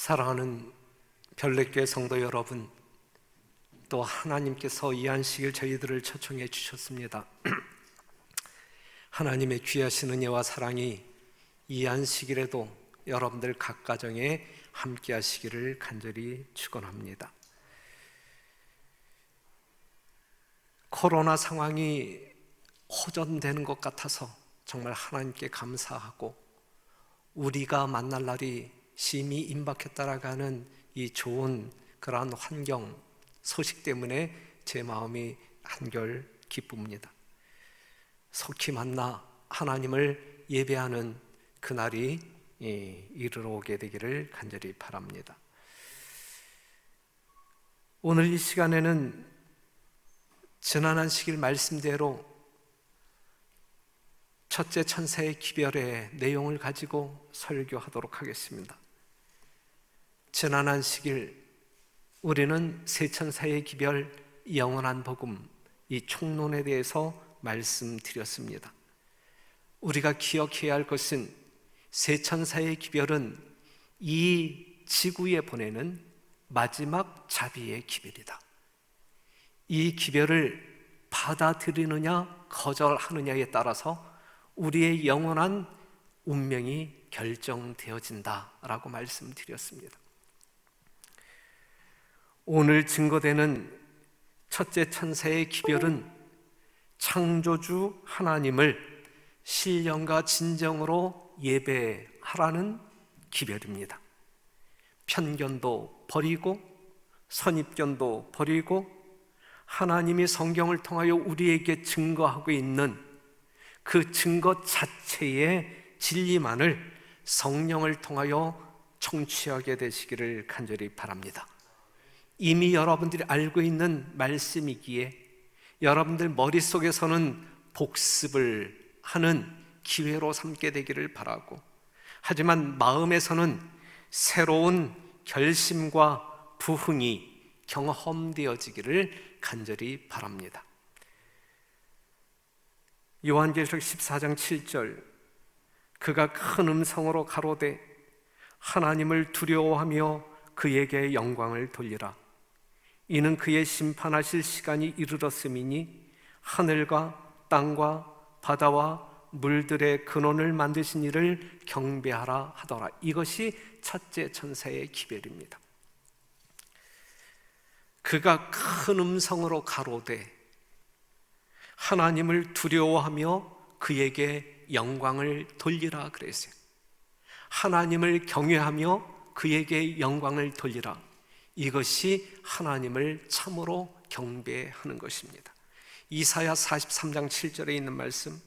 사랑하는 별내교회 성도 여러분, 또 하나님께서 이 안식일 저희들을 초청해 주셨습니다. 하나님의 귀하신 은혜와 사랑이 이 안식일에도 여러분들 각 가정에 함께 하시기를 간절히 축원합니다. 코로나 상황이 호전되는 것 같아서 정말 하나님께 감사하고, 우리가 만날 날이 심히 임박했다라고 하는 이 좋은 그러한 환경 소식 때문에 제 마음이 한결 기쁩니다. 속히 만나 하나님을 예배하는 그날이 이르러 오게 되기를 간절히 바랍니다. 오늘 이 시간에는 지난 안식일 말씀대로 첫째 천사의 기별의 내용을 가지고 설교하도록 하겠습니다. 지난 안식일 우리는 세 천사의 기별, 영원한 복음, 이 총론에 대해서 말씀드렸습니다. 우리가 기억해야 할 것은 세 천사의 기별은 이 지구에 보내는 마지막 자비의 기별이다. 이 기별을 받아들이느냐 거절하느냐에 따라서 우리의 영원한 운명이 결정되어진다라고 말씀드렸습니다. 오늘 증거되는 첫째 천사의 기별은 창조주 하나님을 신령과 진정으로 예배하라는 기별입니다. 편견도 버리고 선입견도 버리고 하나님이 성경을 통하여 우리에게 증거하고 있는 그 증거 자체의 진리만을 성령을 통하여 청취하게 되시기를 간절히 바랍니다. 이미 여러분들이 알고 있는 말씀이기에 여러분들 머릿속에서는 복습을 하는 기회로 삼게 되기를 바라고, 하지만 마음에서는 새로운 결심과 부흥이 경험되어지기를 간절히 바랍니다. 요한계시록 14장 7절, 그가 큰 음성으로 가로되 하나님을 두려워하며 그에게 영광을 돌리라. 이는 그의 심판하실 시간이 이르렀음이니 하늘과 땅과 바다와 물들의 근원을 만드신 이를 경배하라 하더라. 이것이 첫째 천사의 기별입니다. 그가 큰 음성으로 가로되 하나님을 두려워하며 그에게 영광을 돌리라 그랬어요. 하나님을 경외하며 그에게 영광을 돌리라. 이것이 하나님을 참으로 경배하는 것입니다. 이사야 43장 7절에 있는 말씀,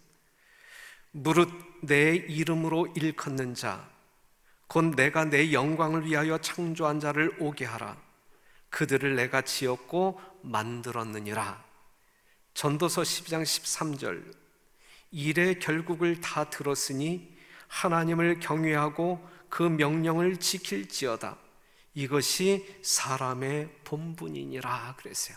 무릇 내 이름으로 일컫는 자 곧 내가 내 영광을 위하여 창조한 자를 오게 하라. 그들을 내가 지었고 만들었느니라. 전도서 12장 13절, 일의 결국을 다 들었으니 하나님을 경외하고 그 명령을 지킬지어다. 이것이 사람의 본분이니라 그랬어요.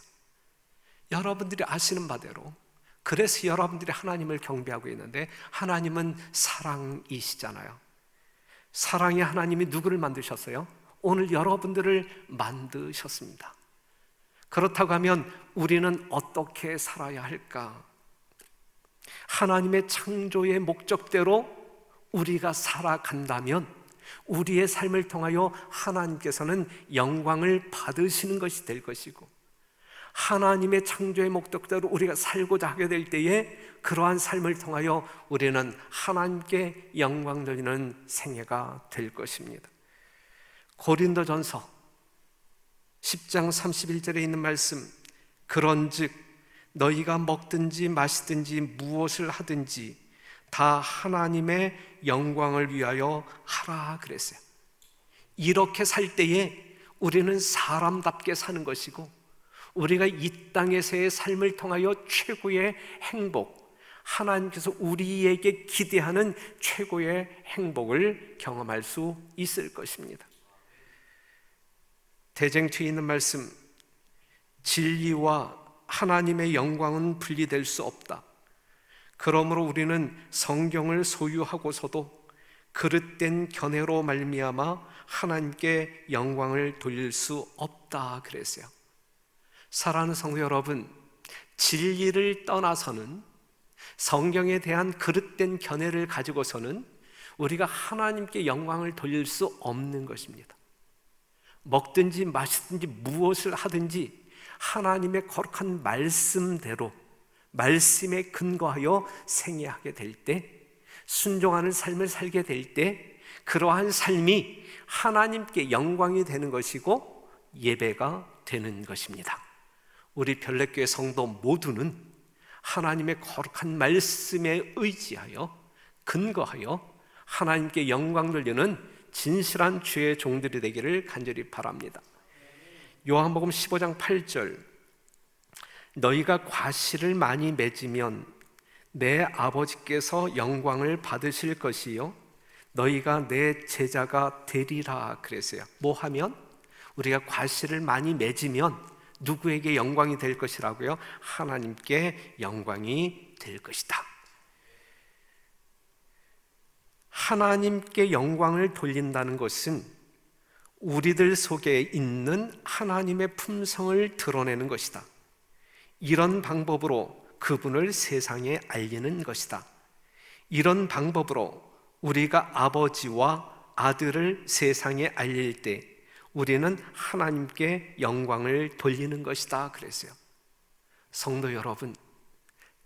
여러분들이 아시는 바대로, 그래서 여러분들이 하나님을 경배하고 있는데, 하나님은 사랑이시잖아요. 사랑의 하나님이 누구를 만드셨어요? 오늘 여러분들을 만드셨습니다. 그렇다고 하면 우리는 어떻게 살아야 할까? 하나님의 창조의 목적대로 우리가 살아간다면 우리의 삶을 통하여 하나님께서는 영광을 받으시는 것이 될 것이고, 하나님의 창조의 목적대로 우리가 살고자 하게 될 때에 그러한 삶을 통하여 우리는 하나님께 영광 돌리는 생애가 될 것입니다. 고린도전서 10장 31절에 있는 말씀, 그런즉 너희가 먹든지 마시든지 무엇을 하든지 다 하나님의 영광을 위하여 하라 그랬어요. 이렇게 살 때에 우리는 사람답게 사는 것이고, 우리가 이 땅에서의 삶을 통하여 최고의 행복, 하나님께서 우리에게 기대하는 최고의 행복을 경험할 수 있을 것입니다. 대쟁투에 있는 말씀, 진리와 하나님의 영광은 분리될 수 없다. 그러므로 우리는 성경을 소유하고서도 그릇된 견해로 말미암아 하나님께 영광을 돌릴 수 없다 그랬어요. 사랑하는 성도 여러분, 진리를 떠나서는, 성경에 대한 그릇된 견해를 가지고서는 우리가 하나님께 영광을 돌릴 수 없는 것입니다. 먹든지 마시든지 무엇을 하든지 하나님의 거룩한 말씀대로, 말씀에 근거하여 생애하게 될 때, 순종하는 삶을 살게 될 때, 그러한 삶이 하나님께 영광이 되는 것이고 예배가 되는 것입니다. 우리 별내교회 성도 모두는 하나님의 거룩한 말씀에 의지하여, 근거하여 하나님께 영광 돌리는 진실한 주의 종들이 되기를 간절히 바랍니다. 요한복음 15장 8절, 너희가 과실을 많이 맺으면 내 아버지께서 영광을 받으실 것이요 너희가 내 제자가 되리라 그랬어요. 뭐 하면? 우리가 과실을 많이 맺으면 누구에게 영광이 될 것이라고요? 하나님께 영광이 될 것이다. 하나님께 영광을 돌린다는 것은 우리들 속에 있는 하나님의 품성을 드러내는 것이다. 이런 방법으로 그분을 세상에 알리는 것이다. 이런 방법으로 우리가 아버지와 아들을 세상에 알릴 때 우리는 하나님께 영광을 돌리는 것이다 그랬어요. 성도 여러분,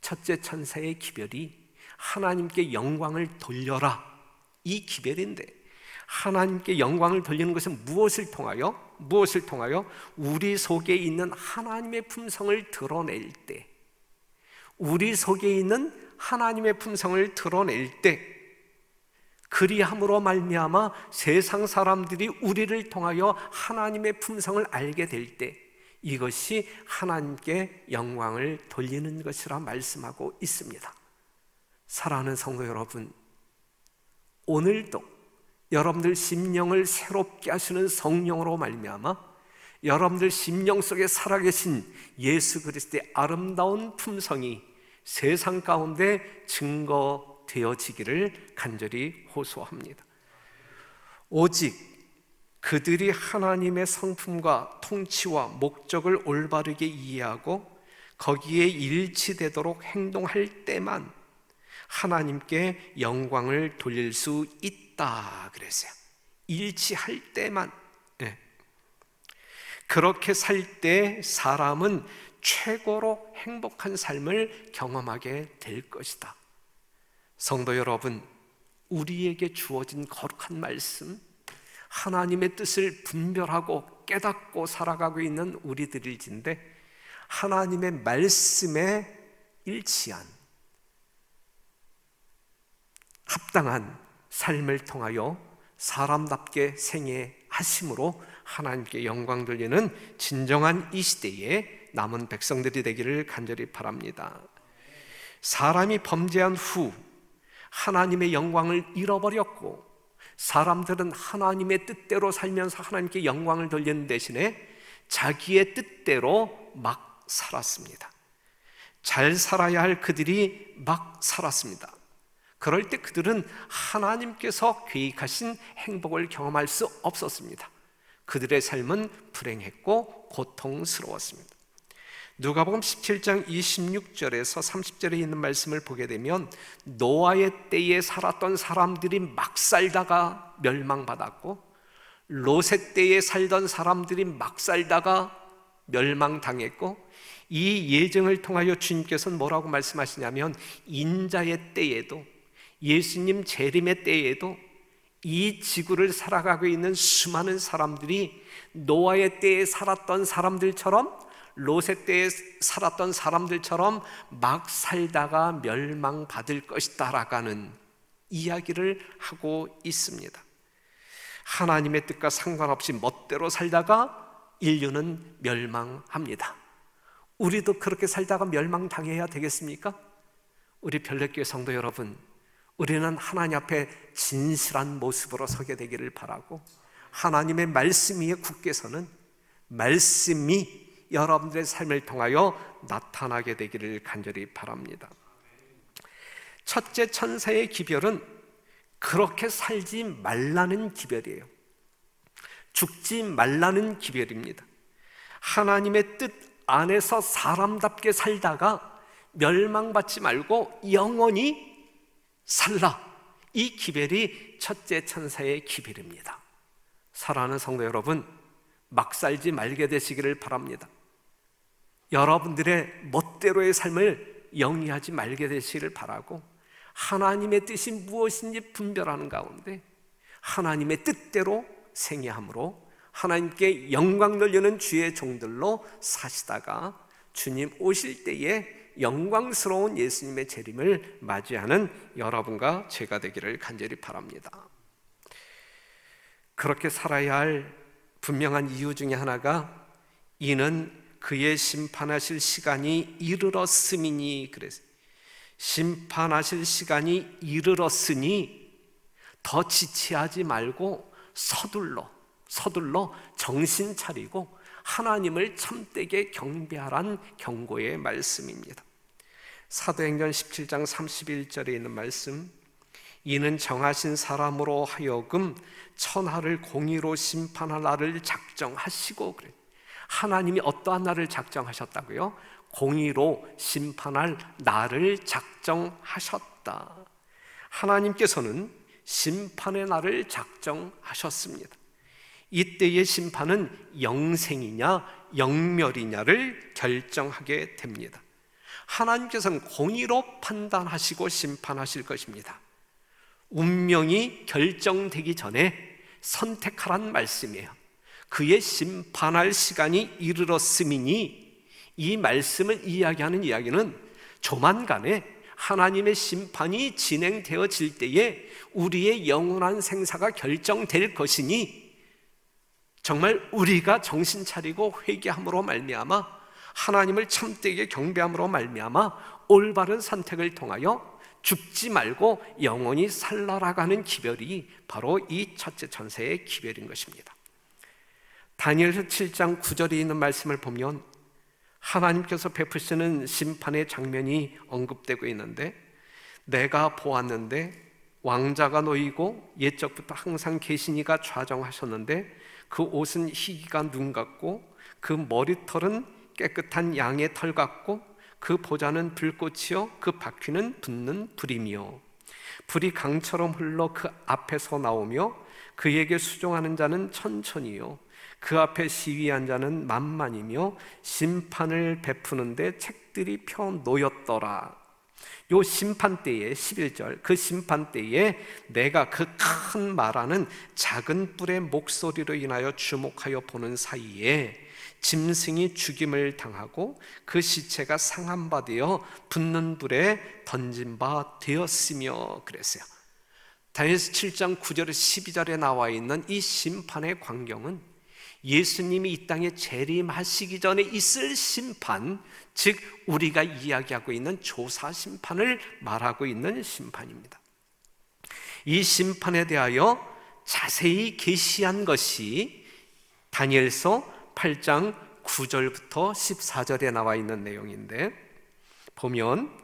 첫째 천사의 기별이 하나님께 영광을 돌려라, 이 기별인데, 하나님께 영광을 돌리는 것은 무엇을 통하여? 우리 속에 있는 하나님의 품성을 드러낼 때, 우리 속에 있는 하나님의 품성을 드러낼 때, 그리함으로 말미암아 세상 사람들이 우리를 통하여 하나님의 품성을 알게 될 때, 이것이 하나님께 영광을 돌리는 것이라 말씀하고 있습니다. 사랑하는 성도 여러분, 오늘도 여러분들 심령을 새롭게 하시는 성령으로 말미암아 여러분들 심령 속에 살아계신 예수 그리스도의 아름다운 품성이 세상 가운데 증거되어지기를 간절히 호소합니다. 오직 그들이 하나님의 성품과 통치와 목적을 올바르게 이해하고 거기에 일치되도록 행동할 때만 하나님께 영광을 돌릴 수 있다 그랬어요. 일치할 때만. 그렇게 살 때 사람은 최고로 행복한 삶을 경험하게 될 것이다. 성도 여러분, 우리에게 주어진 거룩한 말씀, 하나님의 뜻을 분별하고 깨닫고 살아가고 있는 우리들일진데, 하나님의 말씀에 일치한 합당한 삶을 통하여 사람답게 생애하심으로 하나님께 영광 돌리는 진정한 이 시대에 남은 백성들이 되기를 간절히 바랍니다. 사람이 범죄한 후 하나님의 영광을 잃어버렸고, 사람들은 하나님의 뜻대로 살면서 하나님께 영광을 돌리는 대신에 자기의 뜻대로 막 살았습니다. 잘 살아야 할 그들이 막 살았습니다. 그럴 때 그들은 하나님께서 계획하신 행복을 경험할 수 없었습니다. 그들의 삶은 불행했고 고통스러웠습니다. 누가복음 17장 26절에서 30절에 있는 말씀을 보게 되면, 노아의 때에 살았던 사람들이 막 살다가 멸망받았고, 롯의 때에 살던 사람들이 막 살다가 멸망당했고, 이 예정을 통하여 주님께서는 뭐라고 말씀하시냐면, 인자의 때에도, 예수님 재림의 때에도 이 지구를 살아가고 있는 수많은 사람들이 노아의 때에 살았던 사람들처럼, 롯의 때에 살았던 사람들처럼 막 살다가 멸망받을 것이다 라는 이야기를 하고 있습니다. 하나님의 뜻과 상관없이 멋대로 살다가 인류는 멸망합니다. 우리도 그렇게 살다가 멸망당해야 되겠습니까? 우리 별내교회 성도 여러분, 우리는 하나님 앞에 진실한 모습으로 서게 되기를 바라고, 하나님의 말씀 위에 굳게 서는, 말씀이 여러분들의 삶을 통하여 나타나게 되기를 간절히 바랍니다. 첫째 천사의 기별은 그렇게 살지 말라는 기별이에요. 죽지 말라는 기별입니다. 하나님의 뜻 안에서 사람답게 살다가 멸망받지 말고 영원히 살라. 이 기별이 첫째 천사의 기별입니다. 사랑하는 성도 여러분, 막 살지 말게 되시기를 바랍니다. 여러분들의 멋대로의 삶을 영위하지 말게 되시기를 바라고, 하나님의 뜻이 무엇인지 분별하는 가운데 하나님의 뜻대로 생애함으로 하나님께 영광 돌리는 주의 종들로 사시다가 주님 오실 때에 영광스러운 예수님의 재림을 맞이하는 여러분과 제가 되기를 간절히 바랍니다. 그렇게 살아야 할 분명한 이유 중에 하나가 이는 그의 심판하실 시간이 이르렀음이니, 그래서 심판하실 시간이 이르렀으니 더 지체하지 말고 서둘러 정신 차리고 하나님을 참되게 경배하란 경고의 말씀입니다. 사도행전 17장 31절에 있는 말씀, 이는 정하신 사람으로 하여금 천하를 공의로 심판할 날을 작정하시고, 그래. 하나님이 어떠한 날을 작정하셨다고요? 공의로 심판할 날을 작정하셨다. 하나님께서는 심판의 날을 작정하셨습니다. 이때의 심판은 영생이냐 영멸이냐를 결정하게 됩니다. 하나님께서는 공의로 판단하시고 심판하실 것입니다. 운명이 결정되기 전에 선택하란 말씀이에요. 그의 심판할 시간이 이르렀음이니, 이 말씀을 이야기하는 이야기는 조만간에 하나님의 심판이 진행되어질 때에 우리의 영원한 생사가 결정될 것이니, 정말 우리가 정신 차리고 회개함으로 말미암아 하나님을 참되게 경배함으로 말미암아 올바른 선택을 통하여 죽지 말고 영원히 살아나가는 기별이 바로 이 첫째 천사의 기별인 것입니다. 다니엘서 7장 9절에 있는 말씀을 보면 하나님께서 베푸시는 심판의 장면이 언급되고 있는데, 내가 보았는데 왕자가 놓이고 옛적부터 항상 계시니가 좌정하셨는데 그 옷은 희기가 눈 같고 그 머리털은 깨끗한 양의 털 같고 그 보좌는 불꽃이요 그 바퀴는 붙는 불이며 불이 강처럼 흘러 그 앞에서 나오며 그에게 수종하는 자는 천천히요 그 앞에 시위한 자는 만만이며 심판을 베푸는데 책들이 펴 놓였더라. 요 심판 때에 11절, 그 심판 때에 내가 그 큰 말하는 작은 뿔의 목소리로 인하여 주목하여 보는 사이에 짐승이 죽임을 당하고 그 시체가 상한 바 되어 붙는 불에 던진 바 되었으며, 그랬어요. 다니엘서 7장 9절에 12절에 나와 있는 이 심판의 광경은 예수님이 이 땅에 재림하시기 전에 있을 심판, 즉 우리가 이야기하고 있는 조사 심판을 말하고 있는 심판입니다. 이 심판에 대하여 자세히 계시한 것이 다니엘서 8장 9절부터 14절에 나와 있는 내용인데, 보면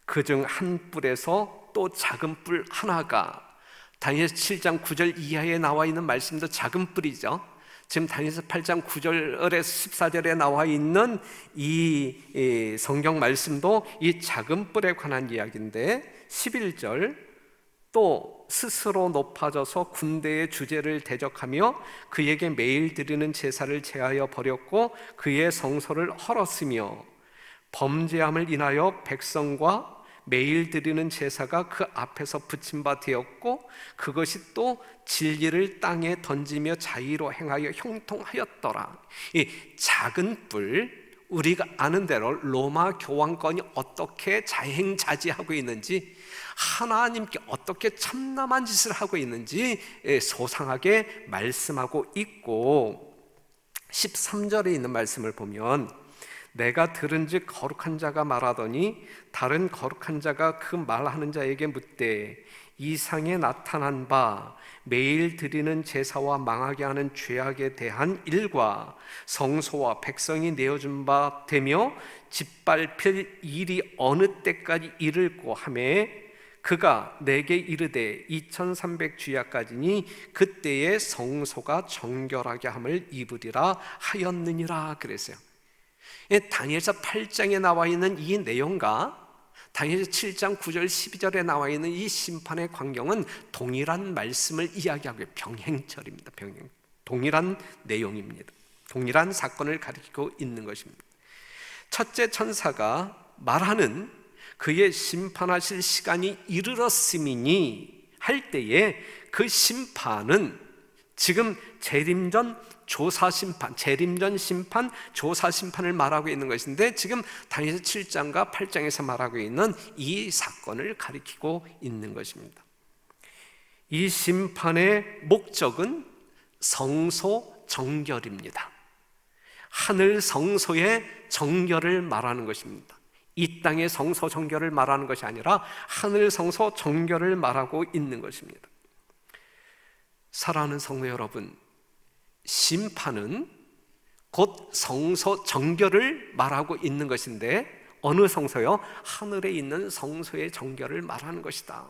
그중 한 뿔에서 또 작은 뿔 하나가, 다니엘서 7장 9절 이하에 나와 있는 말씀도 작은 뿔이죠. 지금 다니엘서 8장 9절에서 14절에 나와 있는 이 성경 말씀도 이 작은 뿔에 관한 이야기인데, 11절 또 스스로 높아져서 군대의 주제를 대적하며 그에게 매일 드리는 제사를 제하여 버렸고 그의 성소를 헐었으며 범죄함을 인하여 백성과 매일 드리는 제사가 그 앞에서 붙임 바 되었고 그것이 또 진리를 땅에 던지며 자의로 행하여 형통하였더라. 이 작은 뿔, 우리가 아는 대로 로마 교황권이 어떻게 자행자지하고 있는지, 하나님께 어떻게 참남한 짓을 하고 있는지 소상하게 말씀하고 있고, 13절에 있는 말씀을 보면 내가 들은즉 거룩한 자가 말하더니 다른 거룩한 자가 그 말하는 자에게 묻되 이상에 나타난 바 매일 드리는 제사와 망하게 하는 죄악에 대한 일과 성소와 백성이 내어준 바 되며 짓밟힐 일이 어느 때까지 이를꼬 하매 그가 내게 이르되 2300 주야까지니 그때의 성소가 정결하게 함을 입으리라 하였느니라 그랬어요. 다니엘서 8장에 나와 있는 이 내용과 다니엘서 7장 9절 12절에 나와 있는 이 심판의 광경은 동일한 말씀을 이야기하고 병행철입니다. 동일한 내용입니다. 동일한 사건을 가리키고 있는 것입니다. 첫째 천사가 말하는 그의 심판하실 시간이 이르렀음이니 할 때에 그 심판은 지금 재림전 조사심판, 재림전 심판, 조사심판을 말하고 있는 것인데 지금 다니엘서 7장과 8장에서 말하고 있는 이 사건을 가리키고 있는 것입니다. 이 심판의 목적은 성소 정결입니다. 하늘 성소의 정결을 말하는 것입니다. 이 땅의 성소 정결을 말하는 것이 아니라 하늘 성소 정결을 말하고 있는 것입니다. 사랑하는 성도 여러분, 심판은 곧 성소 정결을 말하고 있는 것인데 어느 성소요? 하늘에 있는 성소의 정결을 말하는 것이다.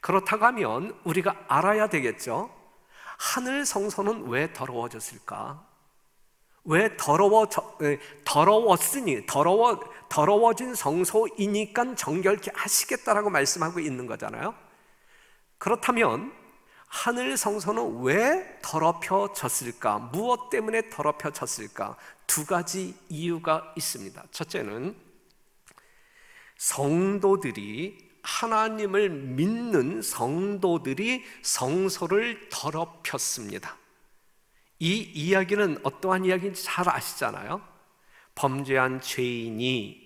그렇다고 하면 우리가 알아야 되겠죠? 하늘 성소는 왜 더러워졌을까? 왜 더러워진 성소이니까 정결케 하시겠다라고 말씀하고 있는 거잖아요. 그렇다면 하늘 성소는 왜 더럽혀졌을까? 무엇 때문에 더럽혀졌을까? 두 가지 이유가 있습니다. 첫째는 성도들이, 하나님을 믿는 성도들이 성소를 더럽혔습니다. 이 이야기는 어떠한 이야기인지 잘 아시잖아요. 범죄한 죄인이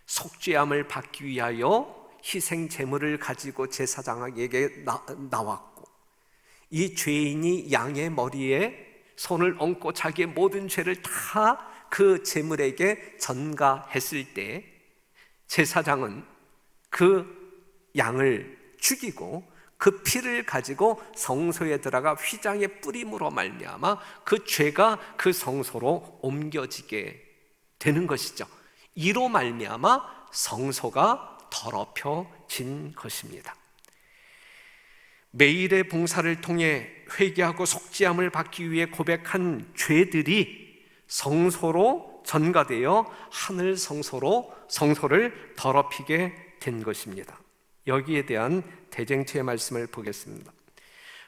속죄함을 받기 위하여 희생 제물을 가지고 제사장에게 나왔고, 이 죄인이 양의 머리에 손을 얹고 자기의 모든 죄를 다 그 제물에게 전가했을 때 제사장은 그 양을 죽이고 그 피를 가지고 성소에 들어가 휘장에 뿌림으로 말미암아 그 죄가 그 성소로 옮겨지게 되는 것이죠. 이로 말미암아 성소가 더럽혀진 것입니다. 매일의 봉사를 통해 회개하고 속죄함을 받기 위해 고백한 죄들이 성소로 전가되어 하늘 성소를 더럽히게 된 것입니다. 여기에 대한 대쟁체의 말씀을 보겠습니다.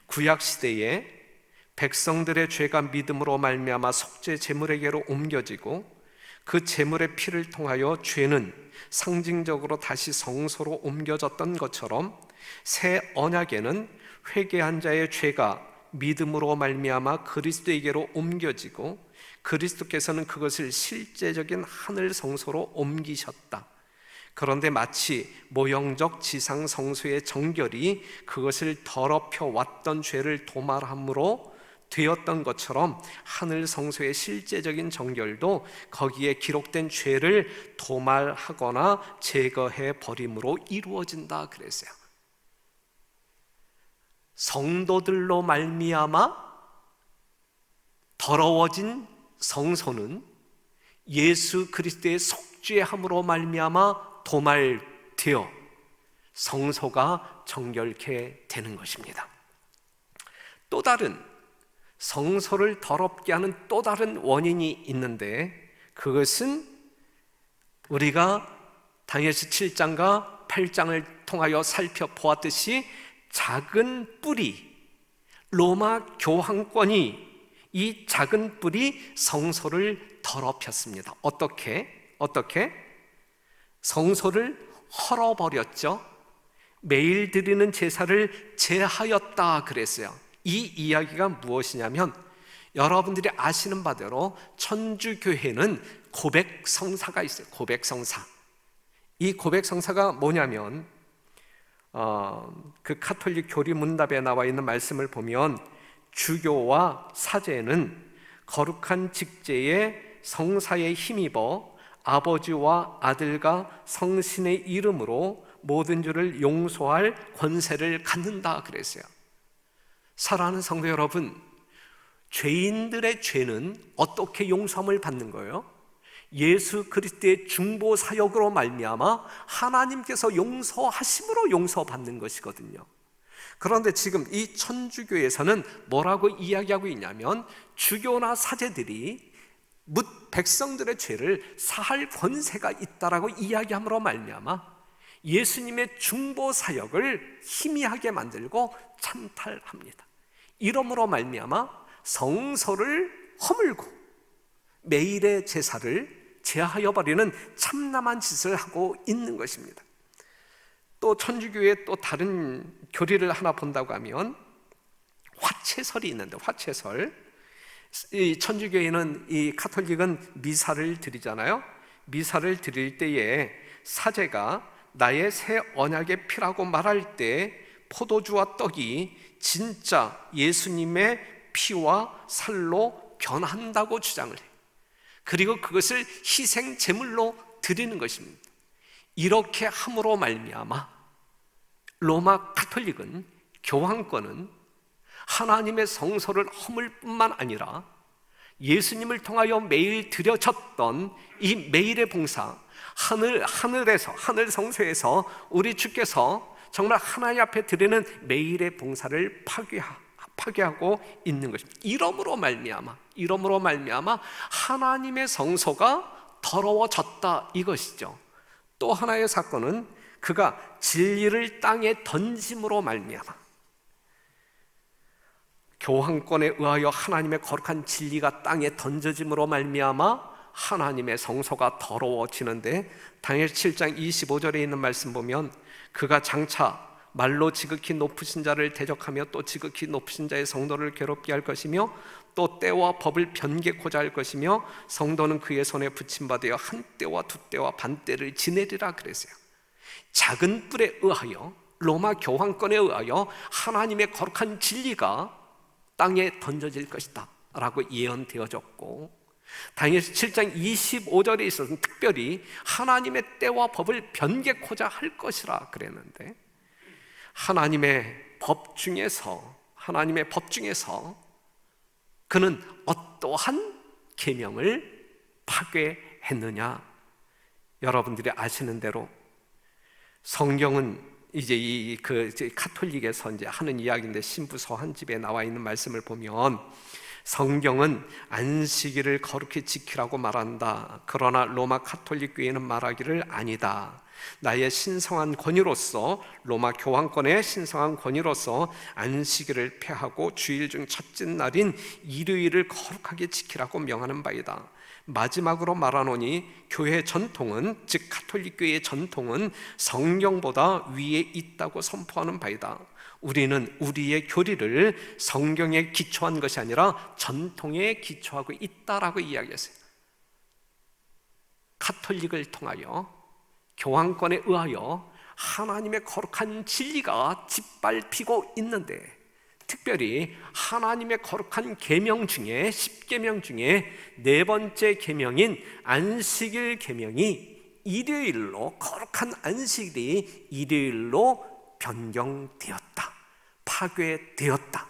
구약 시대에 백성들의 죄가 믿음으로 말미암아 속죄 제물에게로 옮겨지고 그 제물의 피를 통하여 죄는 상징적으로 다시 성소로 옮겨졌던 것처럼 새 언약에는 회개한 자의 죄가 믿음으로 말미암아 그리스도에게로 옮겨지고 그리스도께서는 그것을 실제적인 하늘 성소로 옮기셨다. 그런데 마치 모형적 지상 성소의 정결이 그것을 더럽혀 왔던 죄를 도말함으로 되었던 것처럼 하늘 성소의 실제적인 정결도 거기에 기록된 죄를 도말하거나 제거해 버림으로 이루어진다 그랬어요. 성도들로 말미암아 더러워진 성소는 예수 그리스도의 속죄함으로 말미암아 도말되어 성소가 정결케 되는 것입니다. 또 다른 성소를 더럽게 하는 또 다른 원인이 있는데 그것은 우리가 다니엘서 7장과 8장을 통하여 살펴보았듯이 작은 뿌리, 로마 교황권이 이 작은 뿔이 성소를 더럽혔습니다. 어떻게? 성소를 헐어버렸죠. 매일 드리는 제사를 제하였다 그랬어요. 이 이야기가 무엇이냐면 여러분들이 아시는 바대로 천주교회는 고백성사가 있어요. 고백성사. 이 고백성사가 뭐냐면 그 가톨릭 교리문답에 나와 있는 말씀을 보면 주교와 사제는 거룩한 직제에 성사에 힘입어 아버지와 아들과 성신의 이름으로 모든 죄를 용서할 권세를 갖는다 그랬어요. 사랑하는 성도 여러분, 죄인들의 죄는 어떻게 용서함을 받는 거예요? 예수 그리스도의 중보 사역으로 말미암아 하나님께서 용서하심으로 용서받는 것이거든요. 그런데 지금 이 천주교에서는 뭐라고 이야기하고 있냐면, 주교나 사제들이 뭇 백성들의 죄를 사할 권세가 있다라고 이야기함으로 말미암아 예수님의 중보 사역을 희미하게 만들고 찬탈합니다. 이러므로 말미암아 성소를 허물고 매일의 제사를 제하여 버리는 참남한 짓을 하고 있는 것입니다. 또 천주교의 또 다른 교리를 하나 본다고 하면 화채설이 있는데, 화채설, 이 천주교에는, 이 가톨릭은 미사를 드리잖아요. 미사를 드릴 때에 사제가 나의 새 언약의 피라고 말할 때 포도주와 떡이 진짜 예수님의 피와 살로 변한다고 주장을 해요. 그리고 그것을 희생 제물로 드리는 것입니다. 이렇게 함으로 말미암아 로마 가톨릭은, 교황권은 하나님의 성소를 허물 뿐만 아니라 예수님을 통하여 매일 드려졌던 이 매일의 봉사, 하늘 성소에서 우리 주께서 정말 하나님 앞에 드리는 매일의 봉사를 파괴하고 있는 것입니다. 이러므로 말미암아 하나님의 성소가 더러워졌다, 이것이죠. 또 하나의 사건은 그가 진리를 땅에 던짐으로 말미암아, 교황권에 의하여 하나님의 거룩한 진리가 땅에 던져짐으로 말미암아 하나님의 성소가 더러워지는데, 다니엘 7장 25절에 있는 말씀 보면 그가 장차 말로 지극히 높으신 자를 대적하며 또 지극히 높으신 자의 성도를 괴롭게 할 것이며 또 때와 법을 변개코자 할 것이며 성도는 그의 손에 붙임받아 한 때와 두 때와 반 때를 지내리라 그랬어요. 작은 뿔에 의하여, 로마 교황권에 의하여 하나님의 거룩한 진리가 땅에 던져질 것이다 라고 예언되어졌고, 다니엘 7장 25절에 있어서는 특별히 하나님의 때와 법을 변개코자 할 것이라 그랬는데, 하나님의 법 중에서 그는 어떠한 계명을 파괴했느냐? 여러분들이 아시는 대로 성경은 이제 가톨릭에서 이제 하는 이야기인데, 신부서 한 집에 나와 있는 말씀을 보면 성경은 안식일을 거룩히 지키라고 말한다. 그러나 로마 가톨릭 교회는 말하기를 아니다. 나의 신성한 권위로서, 로마 교황권의 신성한 권위로서 안식일을 폐하고 주일 중 첫째 날인 일요일을 거룩하게 지키라고 명하는 바이다. 마지막으로 말하노니 교회 전통은, 즉 가톨릭 교회의 전통은 성경보다 위에 있다고 선포하는 바이다. 우리는 우리의 교리를 성경에 기초한 것이 아니라 전통에 기초하고 있다라고 이야기했어요. 가톨릭을 통하여, 교황권에 의하여 하나님의 거룩한 진리가 짓밟히고 있는데, 특별히 하나님의 거룩한 계명 중에, 10계명 중에 네 번째 계명인 안식일 계명이 일요일로, 거룩한 안식일이 일요일로 변경되었다, 파괴되었다.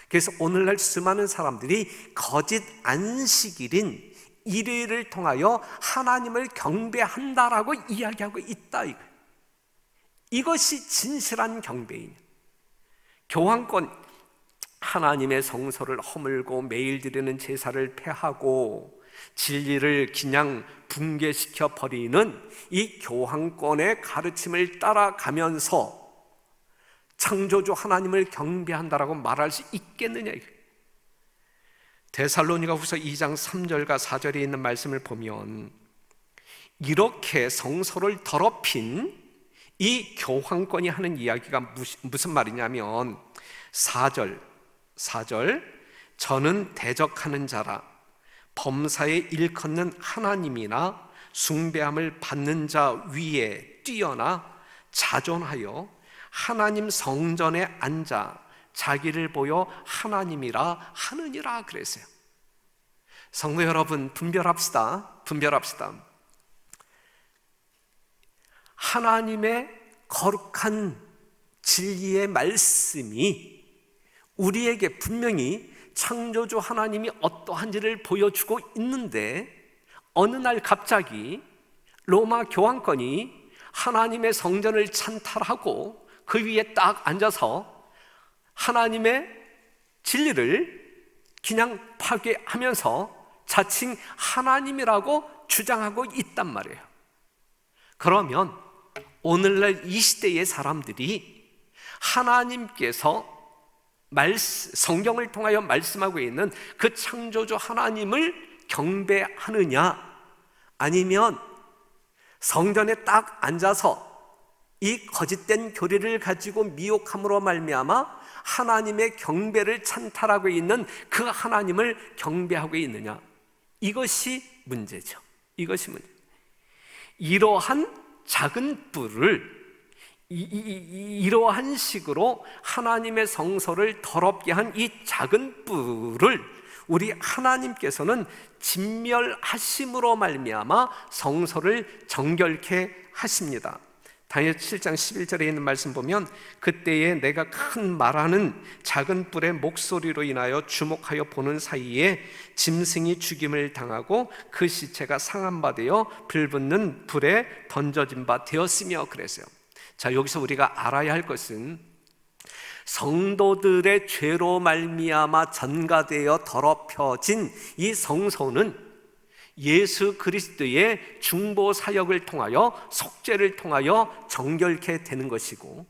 그래서 오늘날 수많은 사람들이 거짓 안식일인 일요일을 통하여 하나님을 경배한다라고 이야기하고 있다. 이것이 진실한 경배이냐? 교황권, 하나님의 성소를 허물고 매일 드리는 제사를 폐하고 진리를 그냥 붕괴시켜 버리는 이 교황권의 가르침을 따라가면서 창조주 하나님을 경배한다라고 말할 수 있겠느냐? 데살로니가후서 2장 3절과 4절에 있는 말씀을 보면 이렇게 성소를 더럽힌 이 교황권이 하는 이야기가 무슨 말이냐면 4절, 저는 대적하는 자라 범사에 일컫는 하나님이나 숭배함을 받는 자 위에 뛰어나 자존하여 하나님 성전에 앉아 자기를 보여 하나님이라 하느니라 그랬어요. 성도 여러분, 분별합시다. 하나님의 거룩한 진리의 말씀이 우리에게 분명히 창조주 하나님이 어떠한지를 보여주고 있는데, 어느 날 갑자기 로마 교황권이 하나님의 성전을 찬탈하고 그 위에 딱 앉아서 하나님의 진리를 그냥 파괴하면서 자칭 하나님이라고 주장하고 있단 말이에요. 그러면 오늘날 이 시대의 사람들이 하나님께서 성경을 통하여 말씀하고 있는 그 창조주 하나님을 경배하느냐, 아니면 성전에 딱 앉아서 이 거짓된 교리를 가지고 미혹함으로 말미암아 하나님의 경배를 찬탈하고 있는 그 하나님을 경배하고 있느냐, 이것이 문제죠. 이것이 문제. 이러한 작은 뿔을 이러한 식으로 하나님의 성소를 더럽게 한 이 작은 뿔을 우리 하나님께서는 진멸하심으로 말미암아 성소를 정결케 하십니다. 다니엘 7장 11절에 있는 말씀 보면, 그때에 내가 큰 말하는 작은 뿔의 목소리로 인하여 주목하여 보는 사이에 짐승이 죽임을 당하고 그 시체가 상한 바 되어 불붙는 불에 던져진 바 되었으며 그랬어요. 자, 여기서 우리가 알아야 할 것은 성도들의 죄로 말미암아 전가되어 더럽혀진 이 성소는 예수 그리스도의 중보 사역을 통하여 속죄를 통하여 정결케 되는 것이고,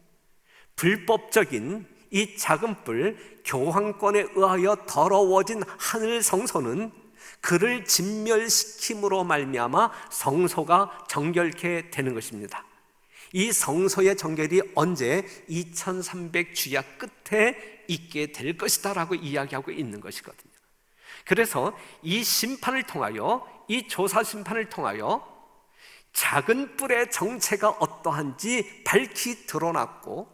불법적인 이 작은 뿔 교황권에 의하여 더러워진 하늘 성소는 그를 진멸시킴으로 말미암아 성소가 정결케 되는 것입니다. 이 성소의 정결이 언제 2300 주야 끝에 있게 될 것이다 라고 이야기하고 있는 것이거든요. 그래서 이 심판을 통하여, 이 조사 심판을 통하여 작은 뿔의 정체가 어떠한지 밝히 드러났고,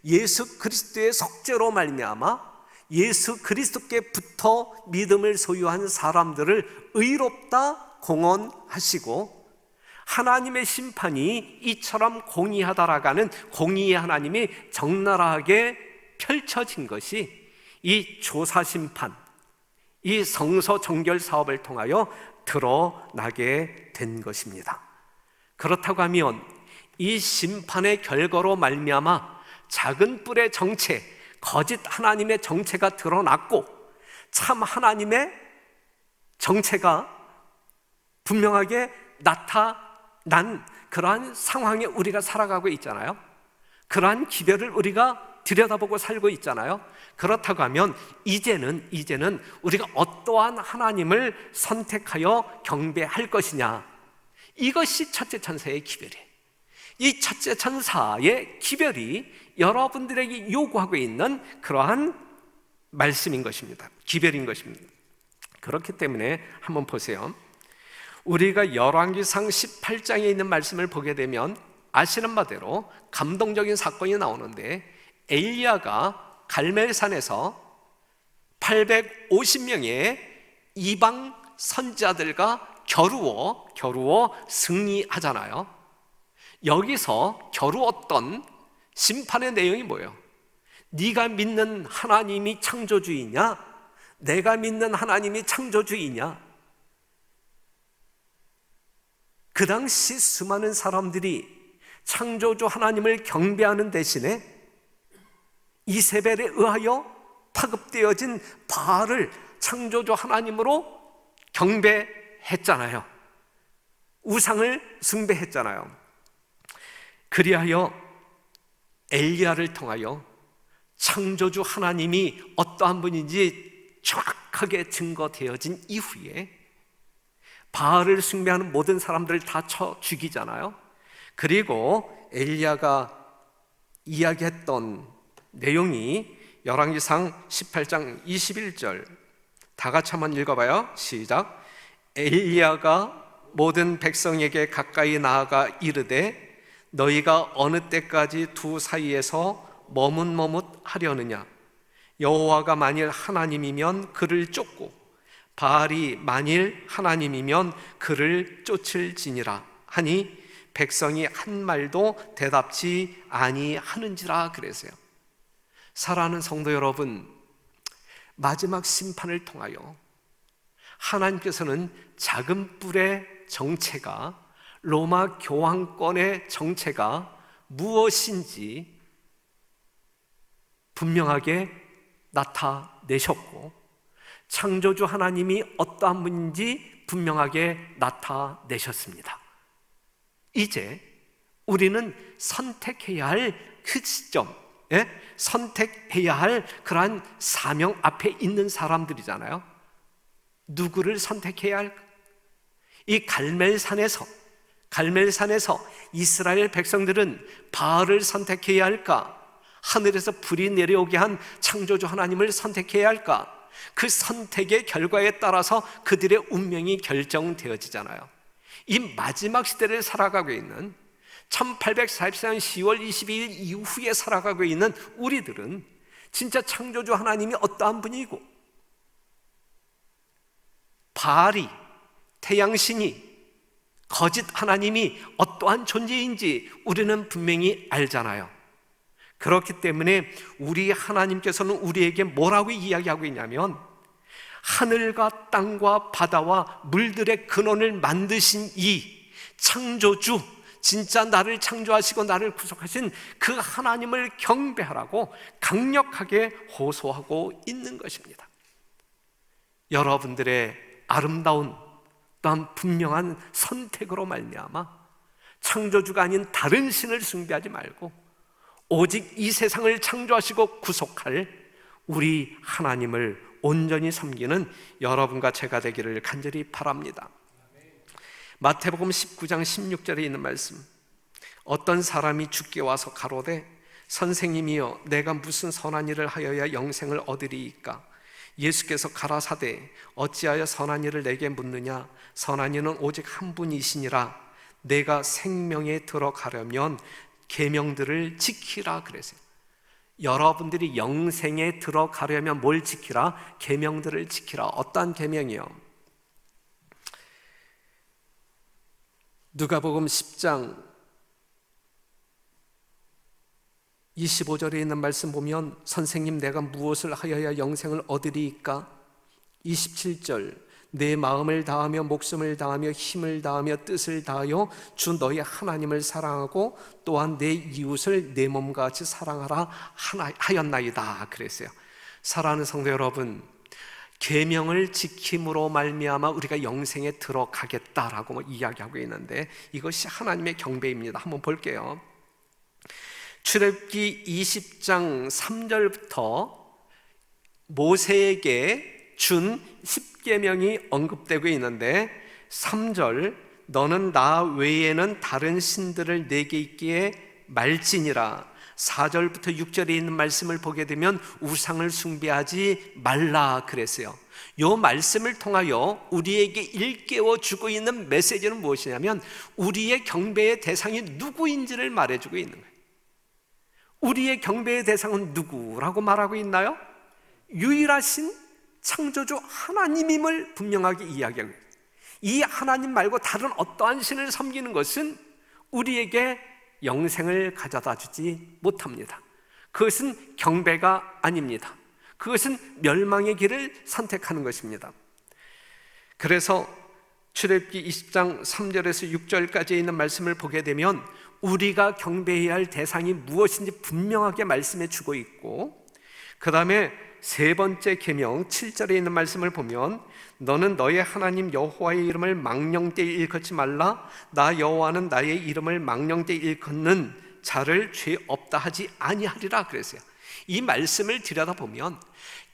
예수 그리스도의 속죄로 말미암아 예수 그리스도께부터 믿음을 소유한 사람들을 의롭다 공언하시고, 하나님의 심판이 이처럼 공의하다라고 하는 공의의 하나님이 적나라하게 펼쳐진 것이 이 조사 심판, 이 성소 정결 사업을 통하여 드러나게 된 것입니다. 그렇다고 하면 이 심판의 결과로 말미암아 작은 뿔의 정체, 거짓 하나님의 정체가 드러났고 참 하나님의 정체가 분명하게 나타난 그러한 상황에 우리가 살아가고 있잖아요. 그러한 기별을 우리가 들여다보고 살고 있잖아요. 그렇다고 하면 이제는 우리가 어떠한 하나님을 선택하여 경배할 것이냐, 이것이 첫째 천사의 기별이에요. 이 첫째 천사의 기별이 여러분들에게 요구하고 있는 그러한 말씀인 것입니다. 기별인 것입니다. 그렇기 때문에 한번 보세요. 우리가 열왕기상 18장에 있는 말씀을 보게 되면 아시는 바대로 감동적인 사건이 나오는데, 엘리야가 갈멜산에서 850명의 이방 선지자들과 겨루어 승리하잖아요. 여기서 겨루었던 심판의 내용이 뭐예요? 네가 믿는 하나님이 창조주이냐? 내가 믿는 하나님이 창조주이냐? 그 당시 수많은 사람들이 창조주 하나님을 경배하는 대신에 이세벨에 의하여 파급되어진 바알을 창조주 하나님으로 경배했잖아요. 우상을 숭배했잖아요. 그리하여 엘리야를 통하여 창조주 하나님이 어떠한 분인지 정확하게 증거되어진 이후에 바알을 숭배하는 모든 사람들을 다 쳐 죽이잖아요. 그리고 엘리야가 이야기했던 내용이 열왕기상 18장 21절, 다 같이 한번 읽어봐요. 시작. 엘리야가 모든 백성에게 가까이 나아가 이르되 너희가 어느 때까지 두 사이에서 머뭇머뭇하려느냐? 여호와가 만일 하나님이면 그를 쫓고 바알이 만일 하나님이면 그를 쫓을지니라 하니 백성이 한 말도 대답지 아니하는지라 그랬어요. 사랑하는 성도 여러분, 마지막 심판을 통하여 하나님께서는 작은 뿔의 정체가, 로마 교황권의 정체가 무엇인지 분명하게 나타내셨고, 창조주 하나님이 어떠한 분인지 분명하게 나타내셨습니다. 이제 우리는 선택해야 할 그 시점에 선택해야 할 그러한 사명 앞에 있는 사람들이잖아요. 누구를 선택해야 할까? 이 갈멜산에서 이스라엘 백성들은 바알을 선택해야 할까? 하늘에서 불이 내려오게 한 창조주 하나님을 선택해야 할까? 그 선택의 결과에 따라서 그들의 운명이 결정되어지잖아요. 이 마지막 시대를 살아가고 있는 1844년 10월 22일 이후에 살아가고 있는 우리들은 진짜 창조주 하나님이 어떠한 분이고, 바알이, 태양신이, 거짓 하나님이 어떠한 존재인지 우리는 분명히 알잖아요. 그렇기 때문에 우리 하나님께서는 우리에게 뭐라고 이야기하고 있냐면, 하늘과 땅과 바다와 물들의 근원을 만드신 이 창조주, 진짜 나를 창조하시고 나를 구속하신 그 하나님을 경배하라고 강력하게 호소하고 있는 것입니다. 여러분들의 아름다운 또한 분명한 선택으로 말미암아 창조주가 아닌 다른 신을 숭배하지 말고 오직 이 세상을 창조하시고 구속할 우리 하나님을 온전히 섬기는 여러분과 제가 되기를 간절히 바랍니다. 마태복음 19장 16절에 있는 말씀, 어떤 사람이 주께 와서 가로되 선생님이여 내가 무슨 선한 일을 하여야 영생을 얻으리이까? 예수께서 가라사대 어찌하여 선한 일을 내게 묻느냐? 선한 이는 오직 한 분이시니라. 내가 생명에 들어가려면 계명들을 지키라 그랬어요. 여러분들이 영생에 들어가려면 뭘 지키라? 계명들을 지키라. 어떠한 계명이요? 누가복음 10장 25절에 있는 말씀 보면 선생님 내가 무엇을 하여야 영생을 얻으리이까? 27절 내 마음을 다하며 목숨을 다하며 힘을 다하며 뜻을 다하여 주 너희 하나님을 사랑하고 또한 내 이웃을 내 몸과 같이 사랑하라 하였나이다 그랬어요. 사랑하는 성도 여러분, 계명을 지킴으로 말미암아 우리가 영생에 들어가겠다라고 이야기하고 있는데 이것이 하나님의 경배입니다. 한번 볼게요. 출애굽기 20장 3절부터 모세에게 준 10계명이 언급되고 있는데 3절 너는 나 외에는 다른 신들을 내게 있기에 말지니라. 4절부터 6절에 있는 말씀을 보게 되면 우상을 숭배하지 말라 그랬어요. 이 말씀을 통하여 우리에게 일깨워 주고 있는 메시지는 무엇이냐면 우리의 경배의 대상이 누구인지를 말해주고 있는 거예요. 우리의 경배의 대상은 누구라고 말하고 있나요? 유일하신 창조주 하나님임을 분명하게 이야기하고 있어요. 이 하나님 말고 다른 어떠한 신을 섬기는 것은 우리에게 영생을 가져다 주지 못합니다. 그것은 경배가 아닙니다. 그것은 멸망의 길을 선택하는 것입니다. 그래서 출애굽기 20장 3절에서 6절까지 있는 말씀을 보게 되면 우리가 경배해야 할 대상이 무엇인지 분명하게 말씀해 주고 있고, 그 다음에 세 번째 계명 7절에 있는 말씀을 보면 너는 너의 하나님 여호와의 이름을 망령되이 일컫지 말라. 나 여호와는 나의 이름을 망령되이 일컫는 자를 죄 없다 하지 아니하리라 그랬어요. 이 말씀을 들여다보면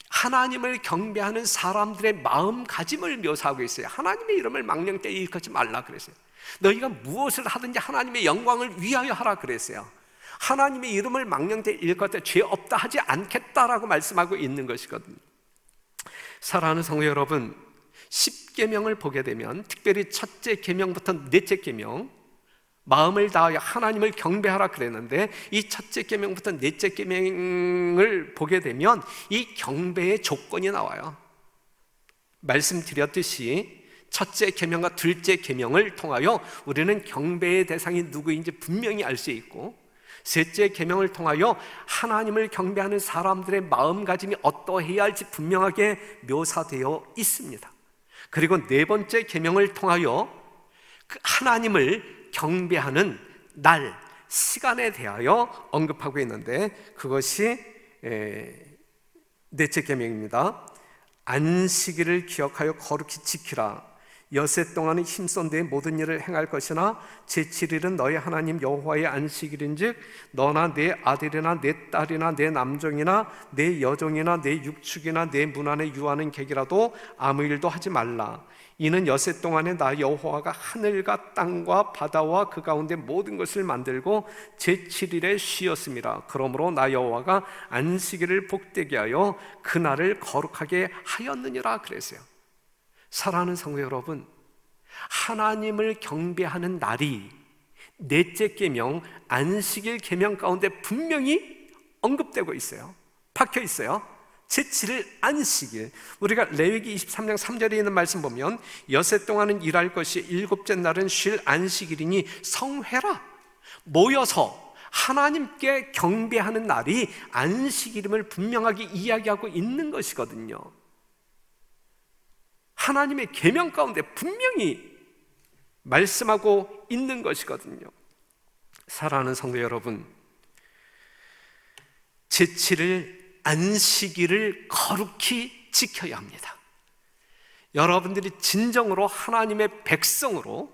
하나님을 경배하는 사람들의 마음가짐을 묘사하고 있어요. 하나님의 이름을 망령되이 일컫지 말라 그랬어요. 너희가 무엇을 하든지 하나님의 영광을 위하여 하라 그랬어요. 하나님의 이름을 망령되이 일컫되 죄 없다 하지 않겠다라고 말씀하고 있는 것이거든요. 사랑하는 성도 여러분, 10계명을 보게 되면 특별히 첫째 계명부터 넷째 계명, 마음을 다하여 하나님을 경배하라 그랬는데 이 첫째 계명부터 넷째 계명을 보게 되면 이 경배의 조건이 나와요. 말씀드렸듯이 첫째 계명과 둘째 계명을 통하여 우리는 경배의 대상이 누구인지 분명히 알 수 있고, 셋째 계명을 통하여 하나님을 경배하는 사람들의 마음가짐이 어떠해야 할지 분명하게 묘사되어 있습니다. 그리고 네 번째 계명을 통하여 그 하나님을 경배하는 날, 시간에 대하여 언급하고 있는데, 그것이 넷째 계명입니다. 안식일을 기억하여 거룩히 지키라. 엿새 동안은 힘써 내 모든 일을 행할 것이나 제7일은 너희 하나님 여호와의 안식일인즉 너나 내 아들이나 내 딸이나 내 남종이나 내 여종이나 내 육축이나 내 문 안에 유하는 객이라도 아무 일도 하지 말라. 이는 엿새 동안에 나 여호와가 하늘과 땅과 바다와 그 가운데 모든 것을 만들고 제7일에 쉬었습니다. 그러므로 나 여호와가 안식일을 복되게 하여 그날을 거룩하게 하였느니라 그랬어요. 사랑하는 성도 여러분, 하나님을 경배하는 날이 넷째 계명, 안식일 계명 가운데 분명히 언급되고 있어요. 박혀 있어요. 제7일 안식일. 우리가 레위기 23장 3절에 있는 말씀 보면 엿새 동안은 일할 것이 일곱째 날은 쉴 안식일이니 성회라. 모여서 하나님께 경배하는 날이 안식일임을 분명하게 이야기하고 있는 것이거든요. 하나님의 계명 가운데 분명히 말씀하고 있는 것이거든요. 사랑하는 성도 여러분, 제7일 안식일을 거룩히 지켜야 합니다. 여러분들이 진정으로 하나님의 백성으로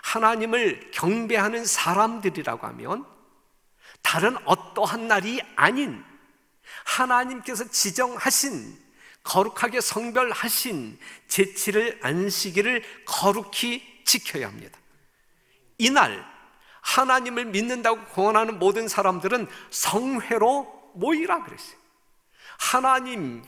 하나님을 경배하는 사람들이라고 하면 다른 어떠한 날이 아닌 하나님께서 지정하신, 거룩하게 성별하신 제7일 안식일을 거룩히 지켜야 합니다. 이날 하나님을 믿는다고 공언하는 모든 사람들은 성회로 모이라 그랬어요. 하나님에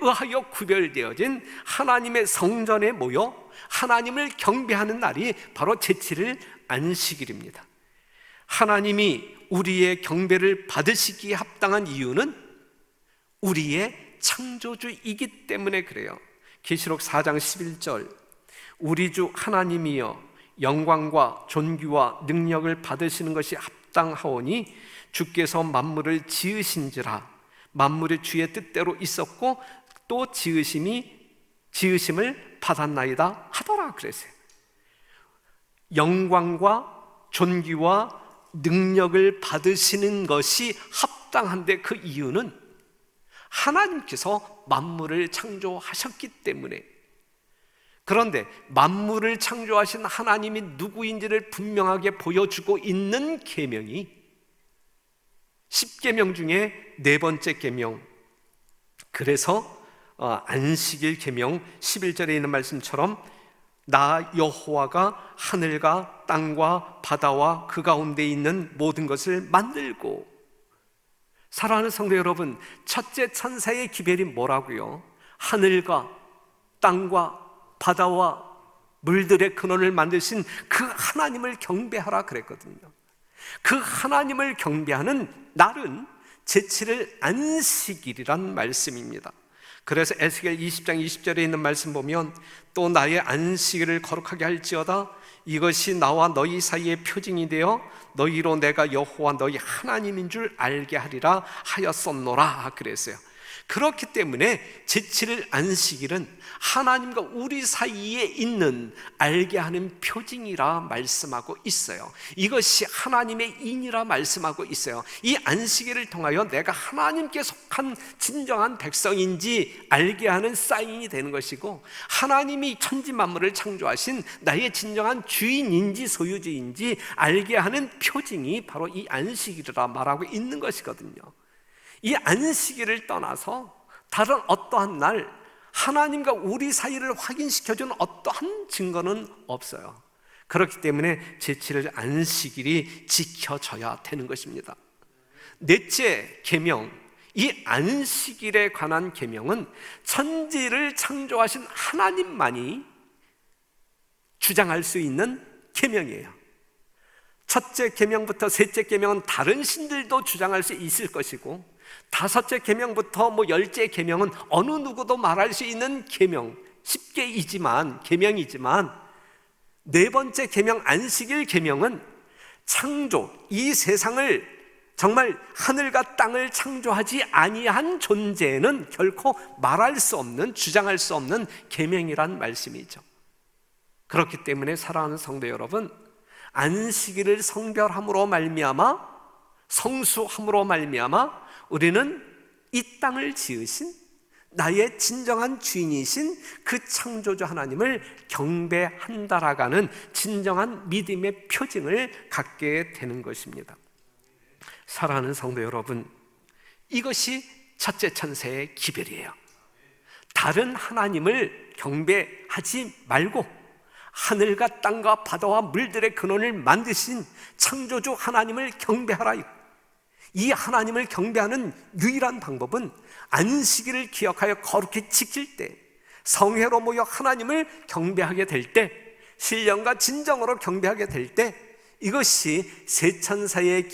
의하여 구별되어진 하나님의 성전에 모여 하나님을 경배하는 날이 바로 제7일 안식일입니다. 하나님이 우리의 경배를 받으시기에 합당한 이유는 우리의 창조주이기 때문에 그래요. 계시록 4장 11절, 우리 주 하나님이여 영광과 존귀와 능력을 받으시는 것이 합당하오니 주께서 만물을 지으신지라. 만물이 주의 뜻대로 있었고 또 지으심을 받았나이다 하더라 그랬어요. 영광과 존귀와 능력을 받으시는 것이 합당한데 그 이유는 하나님께서 만물을 창조하셨기 때문에. 그런데 만물을 창조하신 하나님이 누구인지를 분명하게 보여주고 있는 계명이 10계명 중에 네 번째 계명, 그래서 안식일 계명 11절에 있는 말씀처럼 나 여호와가 하늘과 땅과 바다와 그 가운데 있는 모든 것을 만들고. 사랑하는 성도 여러분, 첫째 천사의 기별이 뭐라고요? 하늘과 땅과 바다와 물들의 근원을 만드신 그 하나님을 경배하라 그랬거든요. 그 하나님을 경배하는 날은 제7일 안식일이란 말씀입니다. 그래서 에스겔 20장 20절에 있는 말씀 보면 또 나의 안식일을 거룩하게 할지어다. 이것이 나와 너희 사이의 표징이 되어 너희로 내가 여호와 너희 하나님인 줄 알게 하리라 하였었노라 그랬어요. 그렇기 때문에 제7일 안식일은 하나님과 우리 사이에 있는 알게 하는 표징이라 말씀하고 있어요. 이것이 하나님의 인이라 말씀하고 있어요. 이 안식일을 통하여 내가 하나님께 속한 진정한 백성인지 알게 하는 사인이 되는 것이고, 하나님이 천지 만물을 창조하신 나의 진정한 주인인지 소유주인지 알게 하는 표징이 바로 이 안식일이라 말하고 있는 것이거든요. 이 안식일을 떠나서 다른 어떠한 날 하나님과 우리 사이를 확인시켜주는 어떠한 증거는 없어요. 그렇기 때문에 제7일 안식일이 지켜져야 되는 것입니다. 넷째 계명, 이 안식일에 관한 계명은 천지를 창조하신 하나님만이 주장할 수 있는 계명이에요. 첫째 계명부터 셋째 계명은 다른 신들도 주장할 수 있을 것이고, 다섯째 계명부터 10째 계명은 어느 누구도 말할 수 있는 계명, 10개이지만 계명이지만, 네 번째 계명 안식일 계명은 창조, 이 세상을 정말 하늘과 땅을 창조하지 아니한 존재는 결코 말할 수 없는, 주장할 수 없는 계명이란 말씀이죠. 그렇기 때문에 사랑하는 성도 여러분, 안식일을 성별함으로 말미암아, 성수함으로 말미암아 우리는 이 땅을 지으신 나의 진정한 주인이신 그 창조주 하나님을 경배한다라는 진정한 믿음의 표징을 갖게 되는 것입니다. 사랑하는 성도 여러분, 이것이 첫째 천사의 기별이에요. 다른 하나님을 경배하지 말고 하늘과 땅과 바다와 물들의 근원을 만드신 창조주 하나님을 경배하라. 이 하나님을 경배하는 유일한 방법은 안식일을 기억하여 거룩히 지킬 때, 성회로 모여 하나님을 경배하게 될 때, 신령과 진정으로 경배하게 될 때, 이것이 세 천사의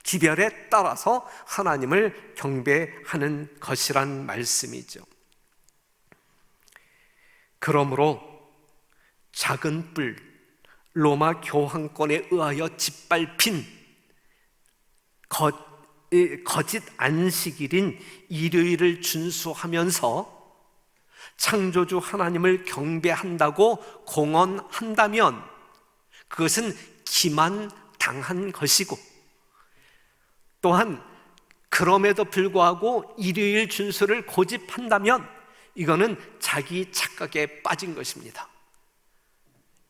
기별에 따라서 하나님을 경배하는 것이란 말씀이죠. 그러므로 작은 뿔, 로마 교황권에 의하여 짓밟힌 거짓 안식일인 일요일을 준수하면서 창조주 하나님을 경배한다고 공언한다면 그것은 기만당한 것이고, 또한 그럼에도 불구하고 일요일 준수를 고집한다면 이거는 자기 착각에 빠진 것입니다.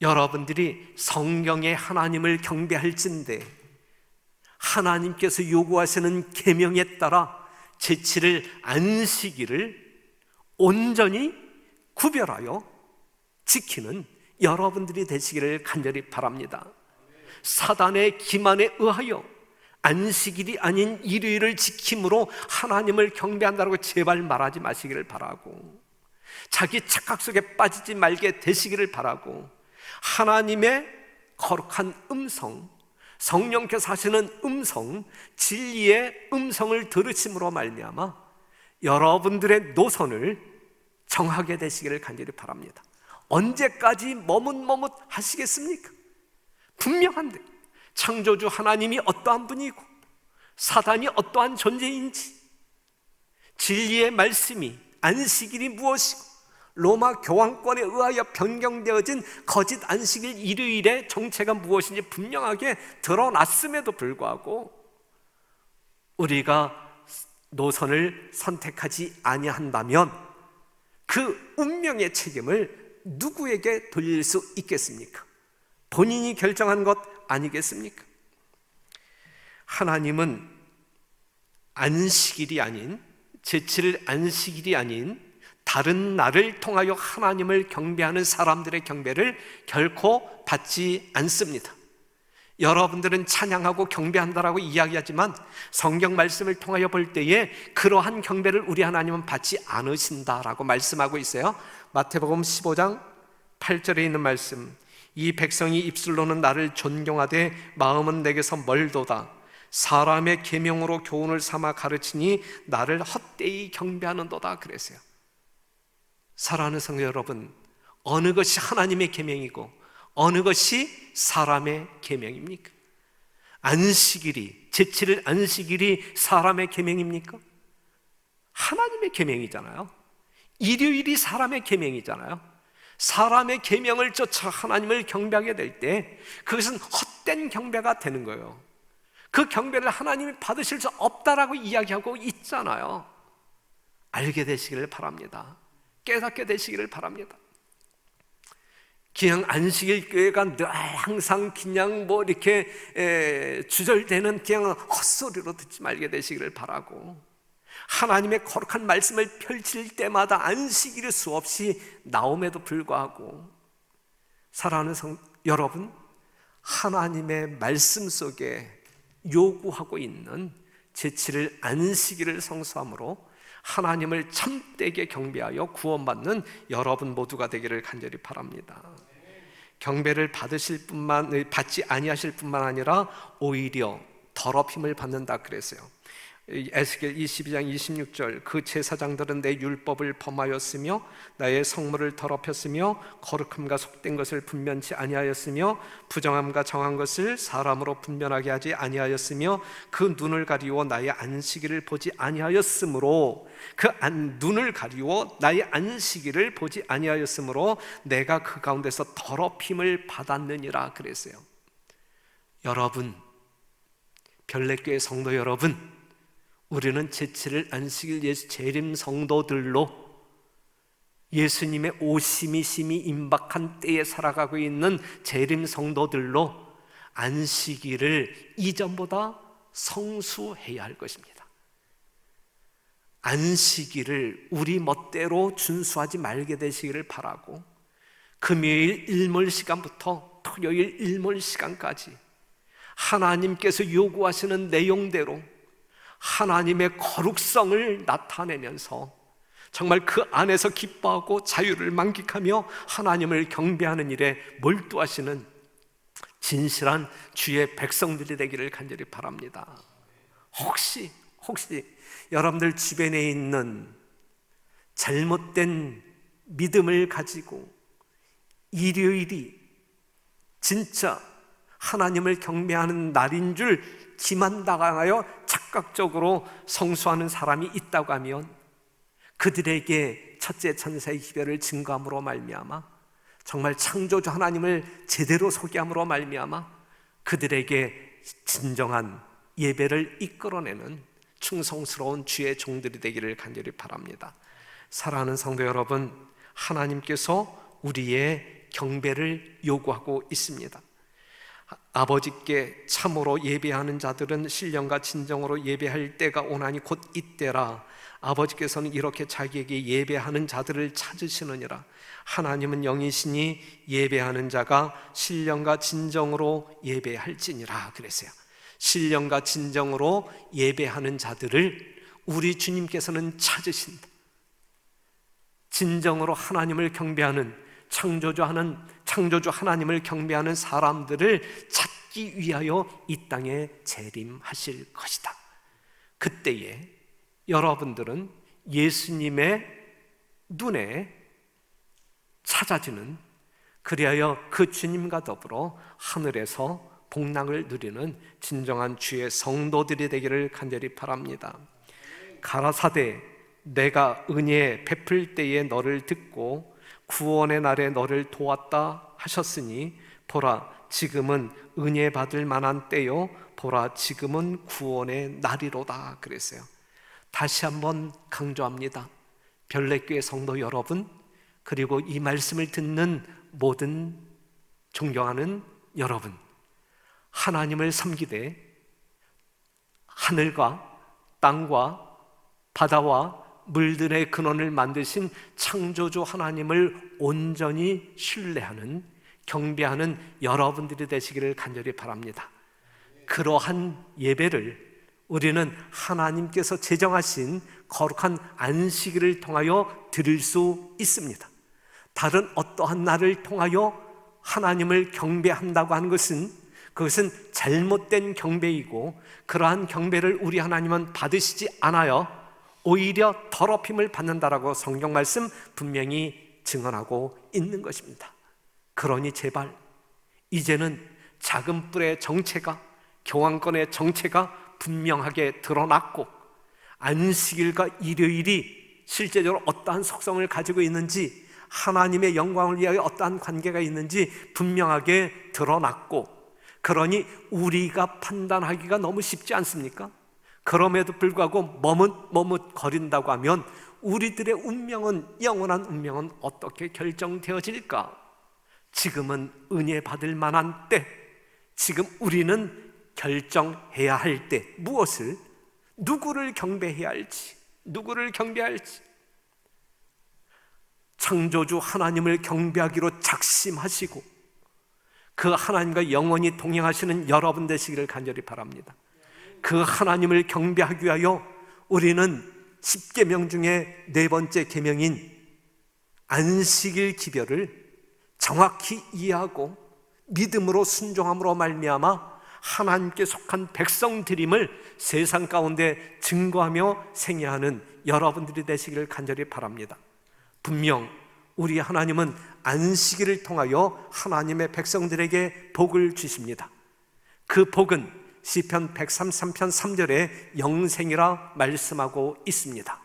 여러분들이 성경의 하나님을 경배할진대 하나님께서 요구하시는 계명에 따라 제7일 안식일을 온전히 구별하여 지키는 여러분들이 되시기를 간절히 바랍니다. 사단의 기만에 의하여 안식일이 아닌 일요일을 지킴으로 하나님을 경배한다고 제발 말하지 마시기를 바라고, 자기 착각 속에 빠지지 말게 되시기를 바라고, 하나님의 거룩한 음성, 성령께서 하시는 음성, 진리의 음성을 들으심으로 말미암아 여러분들의 노선을 정하게 되시기를 간절히 바랍니다. 언제까지 머뭇머뭇 하시겠습니까? 분명한데 창조주 하나님이 어떠한 분이고 사단이 어떠한 존재인지, 진리의 말씀이 안식일이 무엇이고 로마 교황권에 의하여 변경되어진 거짓 안식일 일요일의 정체가 무엇인지 분명하게 드러났음에도 불구하고 우리가 노선을 선택하지 아니한다면 그 운명의 책임을 누구에게 돌릴 수 있겠습니까? 본인이 결정한 것 아니겠습니까? 하나님은 안식일이 아닌, 제7일 안식일이 아닌 다른 날을 통하여 하나님을 경배하는 사람들의 경배를 결코 받지 않습니다. 여러분들은 찬양하고 경배한다라고 이야기하지만 성경 말씀을 통하여 볼 때에 그러한 경배를 우리 하나님은 받지 않으신다라고 말씀하고 있어요. 마태복음 15장 8절에 있는 말씀, 이 백성이 입술로는 나를 존경하되 마음은 내게서 멀도다. 사람의 계명으로 교훈을 삼아 가르치니 나를 헛되이 경배하는도다 그랬어요. 사랑하는 성도 여러분, 어느 것이 하나님의 계명이고 어느 것이 사람의 계명입니까? 안식일이, 제7일 안식일이 사람의 계명입니까? 하나님의 계명이잖아요. 일요일이 사람의 계명이잖아요. 사람의 계명을 쫓아 하나님을 경배하게 될 때 그것은 헛된 경배가 되는 거예요. 그 경배를 하나님이 받으실 수 없다라고 이야기하고 있잖아요. 알게 되시기를 바랍니다. 깨닫게 되시기를 바랍니다. 그냥 안식일 교회가 늘 항상 그냥 뭐 이렇게 주절되는 그냥 헛소리로 듣지 말게 되시기를 바라고, 하나님의 거룩한 말씀을 펼칠 때마다 안식일이 수없이 나옴에도 불구하고 사랑하는 여러분, 하나님의 말씀 속에 요구하고 있는 제7일 안식일을 성수함으로 하나님을 참되게 경배하여 구원받는 여러분 모두가 되기를 간절히 바랍니다. 경배를 받지 아니하실 뿐만 아니라 오히려 더럽힘을 받는다 그랬어요. 에스겔 22장 26절 그 제사장들은 내 율법을 범하였으며 나의 성물을 더럽혔으며 거룩함과 속된 것을 분변치 아니하였으며 부정함과 정한 것을 사람으로 분변하게 하지 아니하였으며 그 눈을 가리워 나의 안식일을 보지 아니하였으므로 눈을 가리워 나의 안식일을 보지 아니하였으므로 내가 그 가운데서 더럽힘을 받았느니라 그랬어요. 여러분, 별내교회 성도 여러분, 우리는 제7일 안식일 예수 재림 성도들로 예수님의 오심이 심히 임박한 때에 살아가고 있는 재림 성도들로 안식일을 이전보다 성수해야 할 것입니다. 안식일을 우리 멋대로 준수하지 말게 되시기를 바라고, 금요일 일몰 시간부터 토요일 일몰 시간까지 하나님께서 요구하시는 내용대로 하나님의 거룩성을 나타내면서 정말 그 안에서 기뻐하고 자유를 만끽하며 하나님을 경배하는 일에 몰두하시는 진실한 주의 백성들이 되기를 간절히 바랍니다. 혹시 여러분들 주변에 있는 잘못된 믿음을 가지고 일요일이 진짜 하나님을 경배하는 날인 줄 기만당하여 착각적으로 성수하는 사람이 있다고 하면 그들에게 첫째 천사의 기별을 증거함으로 말미암아 정말 창조주 하나님을 제대로 소개함으로 말미암아 그들에게 진정한 예배를 이끌어내는 충성스러운 주의 종들이 되기를 간절히 바랍니다. 사랑하는 성도 여러분, 하나님께서 우리의 경배를 요구하고 있습니다. 아버지께 참으로 예배하는 자들은 신령과 진정으로 예배할 때가 오나니 곧 이때라. 아버지께서는 이렇게 자기에게 예배하는 자들을 찾으시느니라. 하나님은 영이시니 예배하는 자가 신령과 진정으로 예배할지니라 그랬어요. 신령과 진정으로 예배하는 자들을 우리 주님께서는 찾으신다. 진정으로 하나님을 경배하는 창조주 하나님을 경배하는 사람들을 찾기 위하여 이 땅에 재림하실 것이다. 그때에 여러분들은 예수님의 눈에 찾아지는, 그리하여 그 주님과 더불어 하늘에서 복락을 누리는 진정한 주의 성도들이 되기를 간절히 바랍니다. 가라사대 내가 은혜 베풀 때에 너를 듣고 구원의 날에 너를 도왔다 하셨으니 보라 지금은 은혜 받을 만한 때요 보라 지금은 구원의 날이로다 그랬어요. 다시 한번 강조합니다. 별내교회 성도 여러분, 그리고 이 말씀을 듣는 모든 존경하는 여러분, 하나님을 섬기되 하늘과 땅과 바다와 물들의 근원을 만드신 창조주 하나님을 온전히 신뢰하는, 경배하는 여러분들이 되시기를 간절히 바랍니다. 그러한 예배를 우리는 하나님께서 제정하신 거룩한 안식일을 통하여 드릴 수 있습니다. 다른 어떠한 날을 통하여 하나님을 경배한다고 하는 것은 그것은 잘못된 경배이고, 그러한 경배를 우리 하나님은 받으시지 않아요. 오히려 더럽힘을 받는다라고 성경 말씀 분명히 증언하고 있는 것입니다. 그러니 제발 이제는 작은 뿔의 정체가, 교황권의 정체가 분명하게 드러났고, 안식일과 일요일이 실제적으로 어떠한 속성을 가지고 있는지, 하나님의 영광을 위하여 어떠한 관계가 있는지 분명하게 드러났고, 그러니 우리가 판단하기가 너무 쉽지 않습니까? 그럼에도 불구하고 머뭇거린다고 하면 우리들의 운명은, 영원한 운명은 어떻게 결정되어질까? 지금은 은혜 받을 만한 때, 지금 우리는 결정해야 할 때, 무엇을, 누구를 경배해야 할지, 누구를 경배할지. 창조주 하나님을 경배하기로 작심하시고 그 하나님과 영원히 동행하시는 여러분 되시기를 간절히 바랍니다. 그 하나님을 경배하기 위하여 우리는 10계명 중에 네 번째 계명인 안식일 기별을 정확히 이해하고 믿음으로 순종함으로 말미암아 하나님께 속한 백성들임을 세상 가운데 증거하며 생애하는 여러분들이 되시기를 간절히 바랍니다. 분명 우리 하나님은 안식일을 통하여 하나님의 백성들에게 복을 주십니다. 그 복은 시편 133편 3절에 영생이라 말씀하고 있습니다.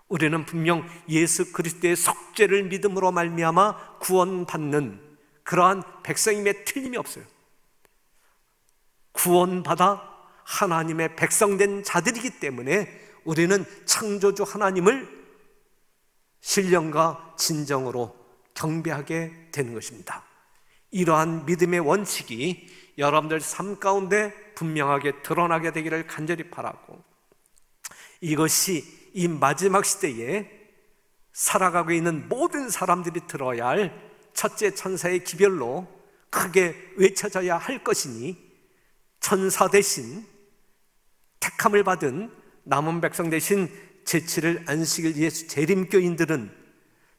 우리는 분명 예수 그리스도의 속죄를 믿음으로 말미암아 구원받는 그러한 백성임에 틀림이 없어요. 구원받아 하나님의 백성된 자들이기 때문에 우리는 창조주 하나님을 신령과 진정으로 경배하게 되는 것입니다. 이러한 믿음의 원칙이 여러분들 삶 가운데 분명하게 드러나게 되기를 간절히 바라고, 이것이 이 마지막 시대에 살아가고 있는 모든 사람들이 들어야 할 첫째 천사의 기별로 크게 외쳐져야 할 것이니, 천사 대신 택함을 받은 남은 백성 대신 제7일 안식일 예수 재림교인들은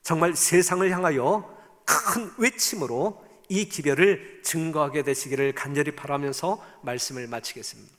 정말 세상을 향하여 큰 외침으로 이 기별을 증거하게 되시기를 간절히 바라면서 말씀을 마치겠습니다.